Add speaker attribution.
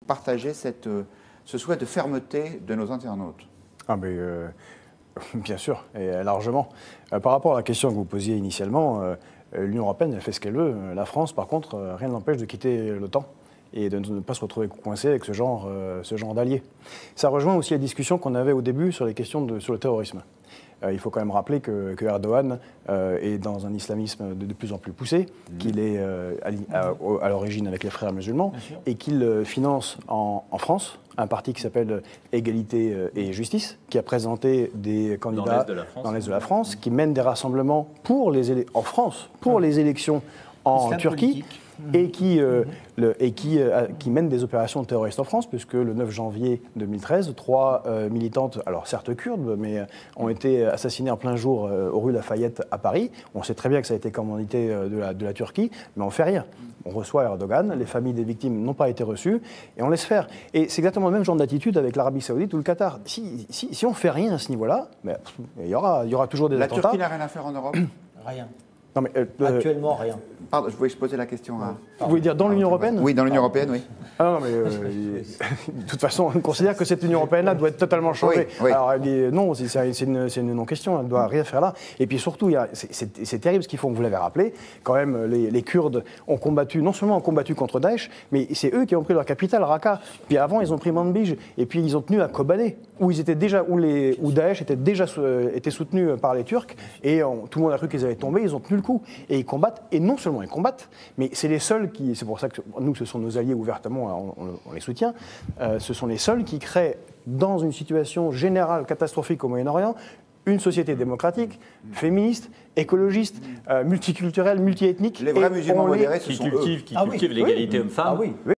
Speaker 1: partagez ce souhait de fermeté de nos internautes?
Speaker 2: Ah mais, bien sûr, et largement. Par rapport à la question que vous posiez initialement, l'Union européenne, elle fait ce qu'elle veut. La France, par contre, rien ne l'empêche de quitter l'OTAN et de ne pas se retrouver coincé avec ce genre d'alliés. Ça rejoint aussi la discussion qu'on avait au début sur les questions sur le terrorisme. Il faut quand même rappeler que Erdogan est dans un islamisme de plus en plus poussé, qu'il est à l'origine avec les frères musulmans et qu'il finance en France un parti qui s'appelle Égalité et Justice, qui a présenté des candidats dans l'Est de la France, qui mène des rassemblements en France pour les élections en Turquie. Politique. Et qui mène des opérations terroristes en France, puisque le 9 janvier 2013, 3 militantes, alors certes kurdes, mais ont été assassinées en plein jour aux rues Lafayette à Paris. On sait très bien que ça a été commandité de la Turquie, mais on ne fait rien. On reçoit Erdogan, les familles des victimes n'ont pas été reçues, et on laisse faire. Et c'est exactement le même genre d'attitude avec l'Arabie Saoudite ou le Qatar. Si on ne fait rien à ce niveau-là, il y aura toujours des attentats.
Speaker 1: La Turquie n'a rien à faire en Europe?
Speaker 3: Rien.
Speaker 2: Non, mais,
Speaker 3: actuellement, rien.
Speaker 1: Pardon, je voulais poser la question à...
Speaker 2: Vous voulez dire dans l'Union européenne?
Speaker 1: Oui, dans l'Union européenne, oui.
Speaker 2: Ah non, mais de toute façon, on considère que cette Union européenne-là doit être totalement changée.
Speaker 1: Oui.
Speaker 2: Alors, non, c'est une non-question, elle ne doit rien faire là. Et puis surtout, c'est terrible ce qu'ils font, vous l'avez rappelé, quand même, les Kurdes ont combattu, non seulement ont combattu contre Daesh, mais c'est eux qui ont pris leur capitale, Raqqa. Puis avant, ils ont pris Manbij, et puis ils ont tenu à Kobané, où Daesh était soutenu par les Turcs, et tout le monde a cru qu'ils avaient tombé, ils ont tenu le coup. Et ils combattent, et non seulement ils combattent, mais c'est les seuls c'est pour ça que nous, ce sont nos alliés ouvertement, on les soutient, ce sont les seuls qui créent, dans une situation générale catastrophique au Moyen-Orient, une société démocratique, féministe, écologiste, multiculturelle, multiethnique.
Speaker 1: Les vrais musulmans modérés, ce sont eux.
Speaker 4: Qui cultivent l'égalité homme-femme.